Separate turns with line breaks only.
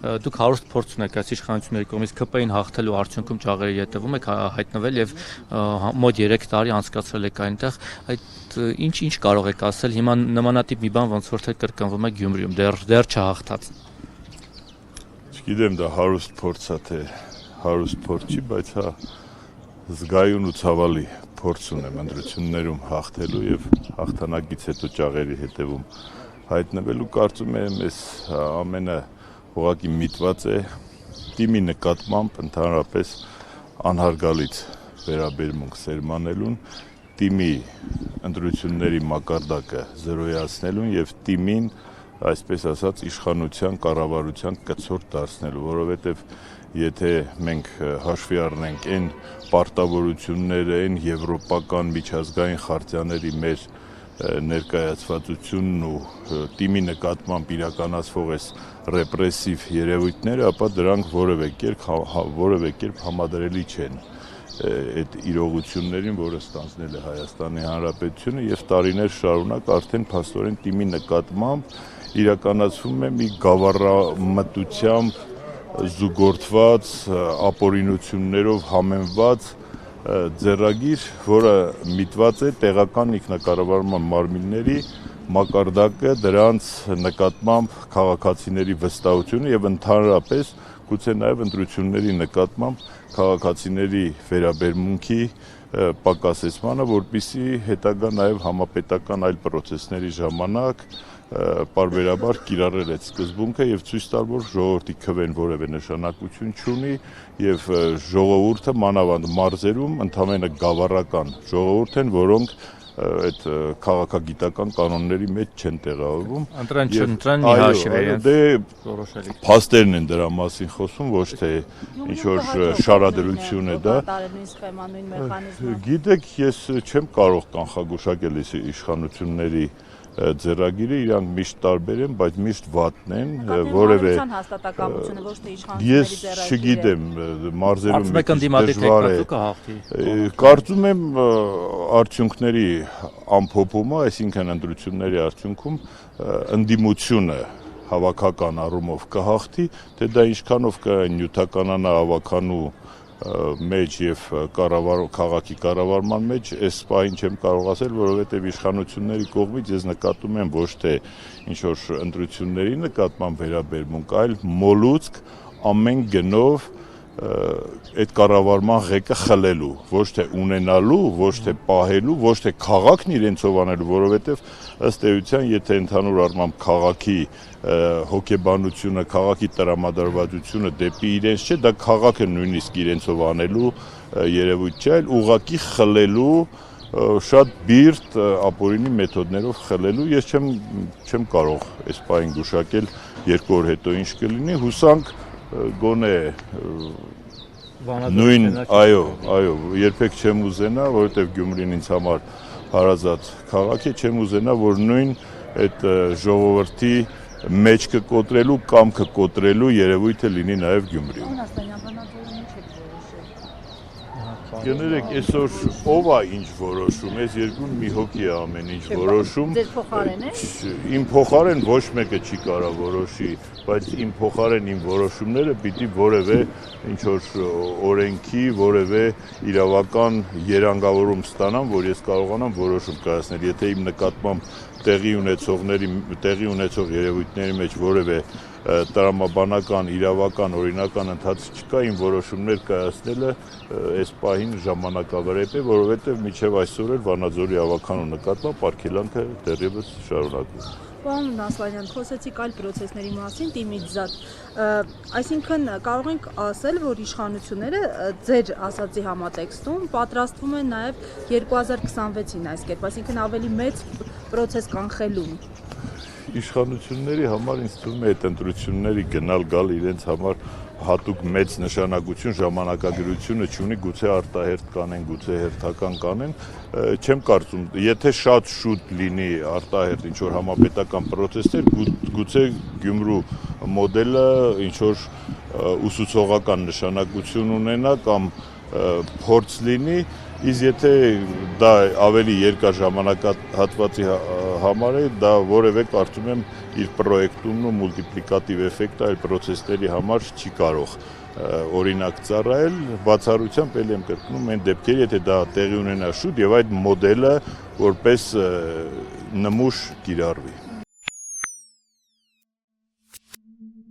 դուք հարուստ փորձ ունեք այս իշխանությունների կողմից ԿՊ-ին հաղթելու արդյունքում ճաղերի հետևում եք հայտնվել եւ մոտ 3 տարի անցկացրել եք այնտեղ, այդ ինչ կարող եք ասել հիմա նմանատիպ մի բան ոնց որ թե կրկնվում է Գյումրիում, դեռ չհաղթած։
Չգիտեմ դա հարուստ փորձ է թե հարուստ փորձ չի, բայց հա զգայուն ու ցավալի փորձ ունեմ ընտրություններում հաղթելու եւ հաղթանակից հետո ճաղերի հետևում հայտնվելու, կարծում եմ այս ամենը ուղղակի միտված է թիմի նկատմամբ ընդհանրապես անհարգալից վերաբերմունք սերմանելուն, թիմի ընտրությունների մակարդակը զրոյացնելուն եւ թիմին, այսպես ասած, իշխանության կառավարության կցորդ դարձնելու, որովհետեւ եթե մենք հաշվի առնենք այն պարտավորությունները, այն եվրոպական միջազգային խարտիաների մեր ներկայացվածությունն ու թիմի նկատմամբ իրականացվող այս ռեպրեսիվ երևույթները, ապա դրանք որևէ կերպ համադրելի չեն այդ իրողություններին, որը ստանձնել է Հայաստանի Հանրապետությունը եւ տարիներ շարունակ արդեն փաստորեն թիմի նկատմամբ իրականացվում է մի գավառամտությամբ զուգորդված, ապօրինություններով համեմված ձեռագիր, որը միտված է տեղական ինքնակառավարման մարմինների մակարդակը, դրանց նկատմամբ քաղաքացիների վստահությունը եւ ընդհանրապես գուցե նաեւ ընտրությունների նկատմամբ քաղաքացիների վերաբերմունքի պակասեցմանը, որպեսզի հետագա նաեւ համապետական այլ պրոցեսների ժամանակ պարբերաբար կիրառել այդ սկզբունքը եւ ցույց տալ, որ ժողովրդի քվեն որևէ նշանակություն չունի եւ ժողովուրդը մանավանդ մարզերում ընդամենը գավառական ժողովուրդ են, որոնք այդ քաղաքագիտական կանոնների մեջ չեն տեղավորվում։
Ընտրան մի հաշվի
դե փաստերն են դրա մասին խոսում, ոչ թե ինչ որ շարադրություն է դա։ Գիտեք, ես չեմ կարող կանխագուշակել իշխանությունների ձեռագիրը, իրանք միշտ տարբեր են, բայց միշտ վատն են, որևէ ես չգիտեմ, մարզերում դժվար է։ Կարծում եմ արդյունքների ամփոփումը, այսինքն ընտրությունների արդյունքում ընդդիմությունը հավաքական առումով կհաղթի, թե դա ինչքանով կնյութականանա հավաքանու մեջ եւ քաղաքի կառավարման մեջ, այս պահին չեմ կարող ասել, որովհետեւ իշխանությունների կողմից ես նկատում եմ ոչ թե ինչ որ ընտրությունների նկատմամբ վերաբերմունք, այլ մոլուցք ամեն գնով այդ կառավարման ղեկը խլելու, ոչ թե ունենալու, ոչ թե պահելու, ոչ թե քաղաքն իրենցով անելու, որովհետեւ ըստ էության, եթե ընդհանուր առմամբ քաղաքի հոգեբանությունը, քաղաքի տրամադրվածությունը դեպի իրենց չէ, դա քաղաքը նույնիսկ իրենցով անելու երևույթ չէ, այլ ուղղակի խլելու շատ բիրտ ապօրինի մեթոդներով խլելու, ես չեմ կարող այս պահին գուշակել 2 օր հետո ինչ կլինի, հուսանք գոնե նույն, այո, երբեք չեմ ուզենա, որովհետև Գյումրին ինձ համար հարազատ քաղաք է, չեմ ուզենա, որ նույն այդ ժողովրդի մեջքը կոտրելու կամ կոտրելու երևույթը լինի նաև Գյումրիում։ Գներեք, այսօր ով է ինչ որոշում, այս երկրում մի հոգի է ամեն ինչ որոշում։
Ձեր փոխարեն է։
Իմ փոխարեն ոչ մեկը չի կարող որոշի, բայց իմ փոխարեն իմ որոշումները պիտի որևէ ինչ որ օրենքի, որևէ իրավական երանգավորում ստանան, որ ես կարողանամ որոշում կայացնել։ Եթե իմ նկատմամբ տեղի ունեցող երևույթների մեջ որևէ տրամաբանական, իրավական, օրինական ընթացք չկա, իմ որոշումներ կայացնելը այս պահին ժամանակավրեպ է, որովհետև մինչև այսօր էլ Վանաձորի ավականու նկատմամբ արգելանքը դեռևս շարունակվում է։
Պարոն Նասլանյան, խոսեցիք այլ պրոցեսների մասին, թիմից զատ, այսինքն կարող ենք ասել, որ իշխանությունները ձեր ասածի համատեքստում պատրաստվում են նաև 2026-ին այս կերպ, այսինքն ավելի մեծ պրոցես կանխելուն։
Իշխանությունների համար ինձ թվում է այդ ընտրությունների գնալ-գալ իրենց համար հատուկ մեծ նշանակություն, ժամանակագրությունը չունի, գուցե արտահերթ կանեն, գուցե հերթական կանեն, չեմ կարծում, եթե շատ շուտ լինի արտահերթ ինչ որ համապետական պրոցեսներ, գուցե Գյումրու մոդելը ինչ որ ուսուցողական նշանակություն ունենա կամ փորձ լինի, Իսկ եթե դա ավելի երկար ժամանակահատվածի համար է, դա որևէ կարծում եմ իր պրոյեկտումն ու մուլտիպլիկատիվ էֆեկտը այլ պրոցեսների համար չի կարող օրինակ ծառայել, բացառությամբ էլ եմ կրկնում այն դեպքերի, եթե դա տեղի ունենա շուտ եւ այդ մոդելը որպես նմուշ կիրառվի։